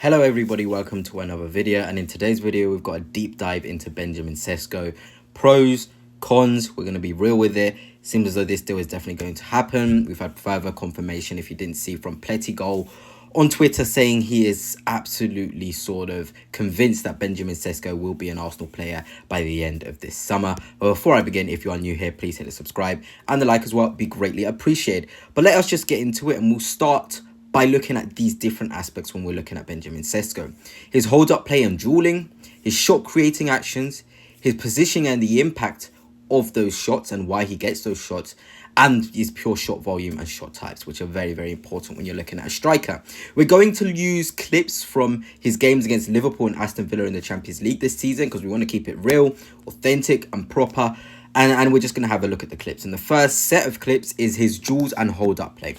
Hello everybody, welcome to another video, and in today's video we've got a deep dive into Benjamin Sesko. Pros, cons, we're going to be real with it. Seems as though this deal is definitely going to happen. We've had further confirmation, if you didn't see, from Goal on Twitter saying he is absolutely sort of convinced that Benjamin Sesko will be an Arsenal player by the end of this summer. But before I begin, if you are new here, please hit the subscribe and the like as well, be greatly appreciated. But let us just get into it, and we'll start by looking at these different aspects when we're looking at Benjamin Sesko. His hold-up play and dueling, his shot-creating actions, his positioning and the impact of those shots and why he gets those shots, and his pure shot volume and shot types, which are very, very important when you're looking at a striker. We're going to use clips from his games against Liverpool and Aston Villa in the Champions League this season because we want to keep it real, authentic and proper, and we're just going to have a look at the clips. And the first set of clips is his duels and hold-up play.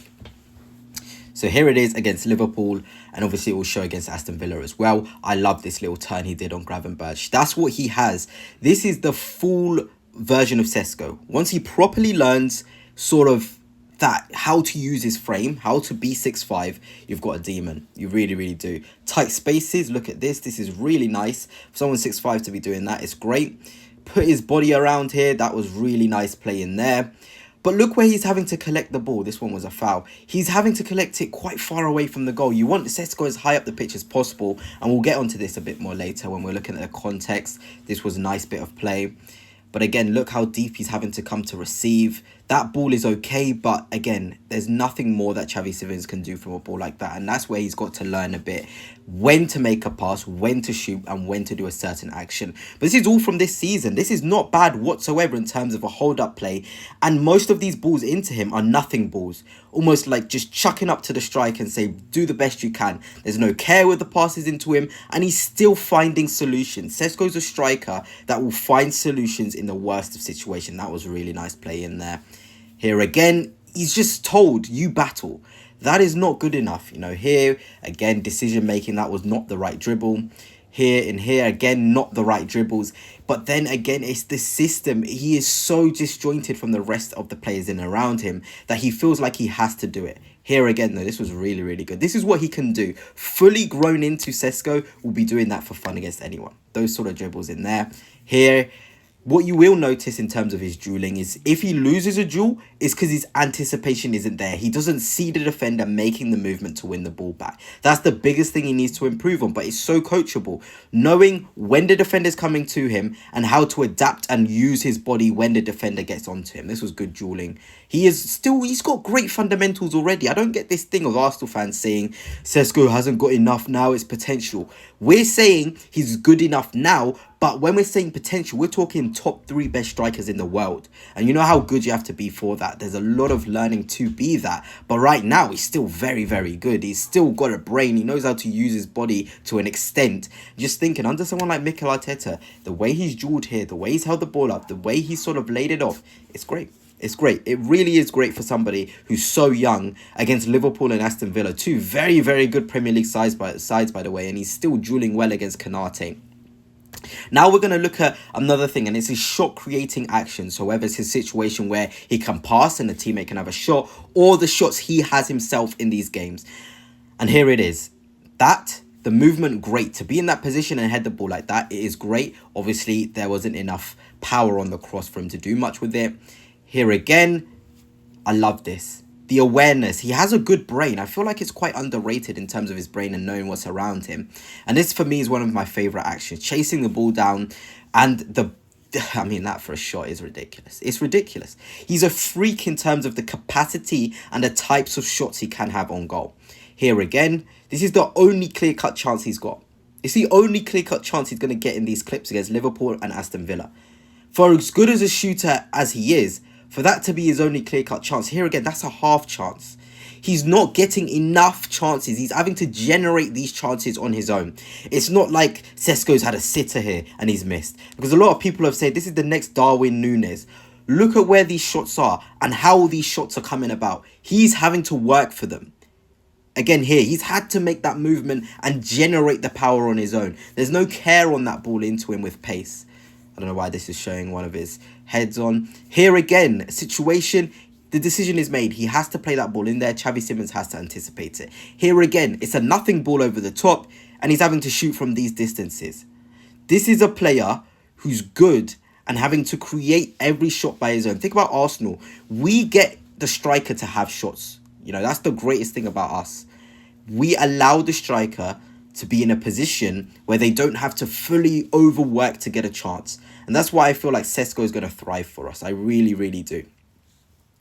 So here it is against Liverpool, and obviously it will show against Aston Villa as well. I love this little turn he did on Gravenberch. That's what he has. This is the full version of Sesko. Once he properly learns sort of that, how to use his frame, how to be 6'5", you've got a demon. You really, really do. Tight spaces, look at this. This is really nice. For someone 6'5" to be doing that, it's great. Put his body around here. That was really nice play in there. But look where he's having to collect the ball. This one was a foul. He's having to collect it quite far away from the goal. You want Sesko as high up the pitch as possible. And we'll get onto this a bit more later when we're looking at the context. This was a nice bit of play. But again, look how deep he's having to come to receive. That ball is okay, but again, there's nothing more that Xavi Simons can do from a ball like that. And that's where he's got to learn a bit when to make a pass, when to shoot, and when to do a certain action. But this is all from this season. This is not bad whatsoever in terms of a hold-up play. And most of these balls into him are nothing balls. Almost like just chucking up to the strike and say, do the best you can. There's no care with the passes into him, and he's still finding solutions. Sesko's a striker that will find solutions in the worst of situations. That was a really nice play in there. Here again, he's just told, you battle. That is not good enough. You know, here, again, decision making, that was not the right dribble. Here and here, again, not the right dribbles. But then again, it's the system. He is so disjointed from the rest of the players in and around him that he feels like he has to do it. Here again, though, this was really, really good. This is what he can do. Fully grown into Sesko will be doing that for fun against anyone. Those sort of dribbles in there. Here, what you will notice in terms of his dueling is if he loses a duel, it's because his anticipation isn't there. He doesn't see the defender making the movement to win the ball back. That's the biggest thing he needs to improve on, but it's so coachable. Knowing when the defender's coming to him and how to adapt and use his body when the defender gets onto him. This was good dueling. He's got great fundamentals already. I don't get this thing of Arsenal fans saying Sesko hasn't got enough now, it's potential. We're saying he's good enough now, but when we're saying potential, we're talking top 3 best strikers in the world. And you know how good you have to be for that. There's a lot of learning to be that. But right now, he's still very, very good. He's still got a brain. He knows how to use his body to an extent. Just thinking, under someone like Mikel Arteta, the way he's dueled here, the way he's held the ball up, the way he's sort of laid it off, it's great. It's great. It really is great for somebody who's so young against Liverpool and Aston Villa. 2 very, very good Premier League sides, by the way. And he's still dueling well against Canate. Now we're going to look at another thing, and it's his shot creating action. So whether it's his situation where he can pass and the teammate can have a shot, or the shots he has himself in these games. And here it is. The movement, great. To be in that position and head the ball like that, it is great. Obviously, there wasn't enough power on the cross for him to do much with it. Here again, I love this. The awareness. He has a good brain. I feel like it's quite underrated in terms of his brain and knowing what's around him. And this, for me, is one of my favourite actions. Chasing the ball down, and that for a shot is ridiculous. It's ridiculous. He's a freak in terms of the capacity and the types of shots he can have on goal. Here again, this is the only clear-cut chance he's got. It's the only clear-cut chance he's going to get in these clips against Liverpool and Aston Villa. For as good as a shooter as he is, for that to be his only clear-cut chance, here again, that's a half chance. He's not getting enough chances. He's having to generate these chances on his own. It's not like Sesko's had a sitter here and he's missed. Because a lot of people have said this is the next Darwin Núñez. Look at where these shots are and how these shots are coming about. He's having to work for them. Again here, he's had to make that movement and generate the power on his own. There's no care on that ball into him with pace. I don't know why this is showing one of his heads on. Here again, situation, the decision is made. He has to play that ball in there. Xavi Simons has to anticipate it. Here again, it's a nothing ball over the top. and he's having to shoot from these distances. This is a player who's good and having to create every shot by his own. Think about Arsenal. We get the striker to have shots. You know, that's the greatest thing about us. We allow the striker to be in a position where they don't have to fully overwork to get a chance. And that's why I feel like Sesko is going to thrive for us. I really, really do.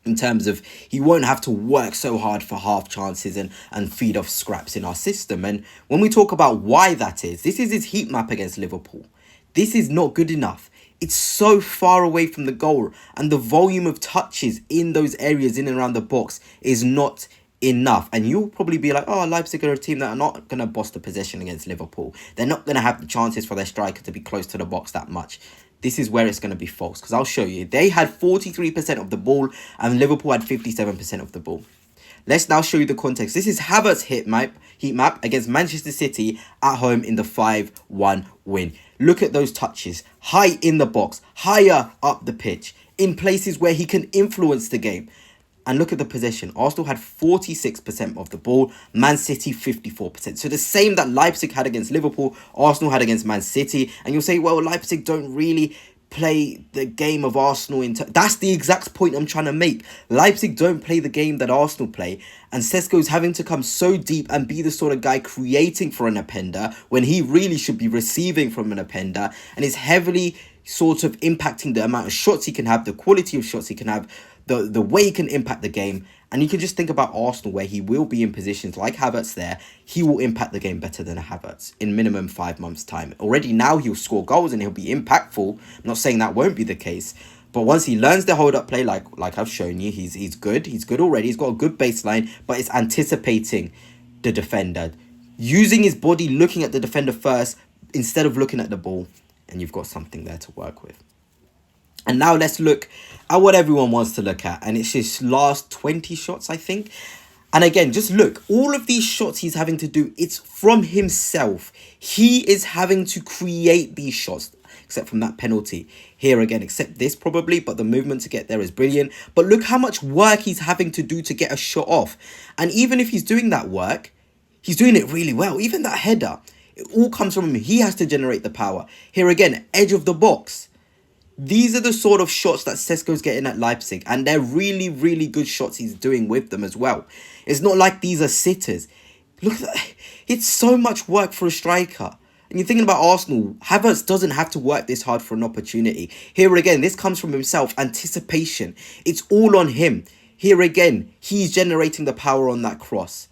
In terms of, he won't have to work so hard for half chances and feed off scraps in our system. And when we talk about why that is, this is his heat map against Liverpool. This is not good enough. It's so far away from the goal, and the volume of touches in those areas in and around the box is not enough. And you'll probably be like, oh, Leipzig are a team that are not going to boss the possession against Liverpool. They're not going to have the chances for their striker to be close to the box that much. This is where it's going to be false, because I'll show you. They had 43% of the ball and Liverpool had 57% of the ball. Let's now show you the context. This is Havertz's heat map against Manchester City at home in the 5-1 win. Look at those touches. High in the box, higher up the pitch, in places where he can influence the game. And look at the possession. Arsenal had 46% of the ball, Man City 54%. So the same that Leipzig had against Liverpool, Arsenal had against Man City. And you'll say, well, Leipzig don't really play the game of Arsenal. That's the exact point I'm trying to make. Leipzig don't play the game that Arsenal play. And Sesko's having to come so deep and be the sort of guy creating for an Openda when he really should be receiving from an Openda. And is heavily sort of impacting the amount of shots he can have, the quality of shots he can have, the way he can impact the game. And you can just think about Arsenal, where he will be in positions like Havertz there. He will impact the game better than a Havertz in minimum 5 months' time. Already now he'll score goals and he'll be impactful. I'm not saying that won't be the case. But once he learns the hold-up play, like I've shown you, he's good. He's good already. He's got a good baseline, but it's anticipating the defender. Using his body, looking at the defender first, instead of looking at the ball. And you've got something there to work with. And now let's look at what everyone wants to look at. And it's his last 20 shots, I think. And again, just look. All of these shots he's having to do, it's from himself. He is having to create these shots. Except from that penalty. Here again, except this probably. But the movement to get there is brilliant. But look how much work he's having to do to get a shot off. And even if he's doing that work, he's doing it really well. Even that header, it all comes from him. He has to generate the power. Here again, edge of the box. These are the sort of shots that Sesko's getting at Leipzig. And they're really, really good shots he's doing with them as well. It's not like these are sitters. Look at that. It's so much work for a striker. And you're thinking about Arsenal. Havertz doesn't have to work this hard for an opportunity. Here again, this comes from himself. Anticipation. It's all on him. Here again, he's generating the power on that cross.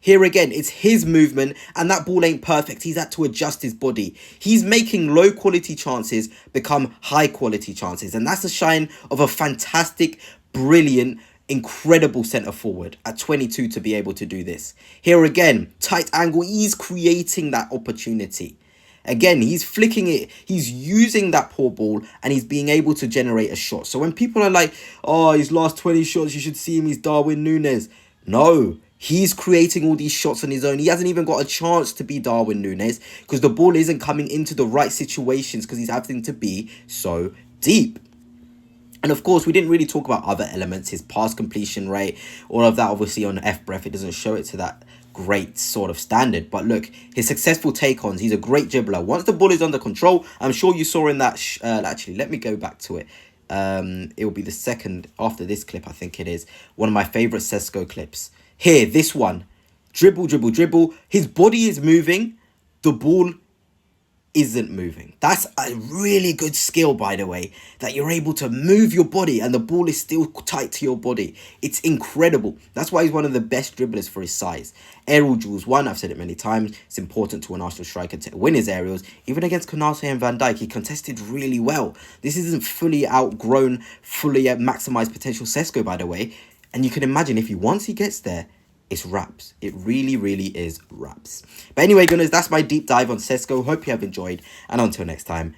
Here again, it's his movement, and that ball ain't perfect. He's had to adjust his body. He's making low quality chances become high quality chances. And that's a shine of a fantastic, brilliant, incredible centre forward at 22 to be able to do this. Here again, tight angle. He's creating that opportunity. Again, he's flicking it. He's using that poor ball and he's being able to generate a shot. So when people are like, oh, his last 20 shots, you should see him, he's Darwin Núñez. No. He's creating all these shots on his own. He hasn't even got a chance to be Darwin Núñez because the ball isn't coming into the right situations because he's having to be so deep. And of course, we didn't really talk about other elements, his pass completion rate, all of that obviously on FBref. It doesn't show it to that great sort of standard. But look, his successful take-ons, he's a great dribbler. Once the ball is under control, I'm sure you saw in that... actually, let me go back to it. It will be the second after this clip, I think it is. One of my favourite Sesko clips. Here, this one. Dribble, dribble, dribble. His body is moving. The ball isn't moving. That's a really good skill, by the way, that you're able to move your body and the ball is still tight to your body. It's incredible. That's why he's one of the best dribblers for his size. Aerial duels, one, I've said it many times, it's important to an Arsenal striker to win his aerials. Even against Konate and Van Dijk, he contested really well. This isn't fully outgrown, fully maximised potential Sesko, by the way. And you can imagine if once he gets there, it's wraps. It really, really is wraps. But anyway, gunners, that's my deep dive on Sesko. Hope you have enjoyed. And until next time,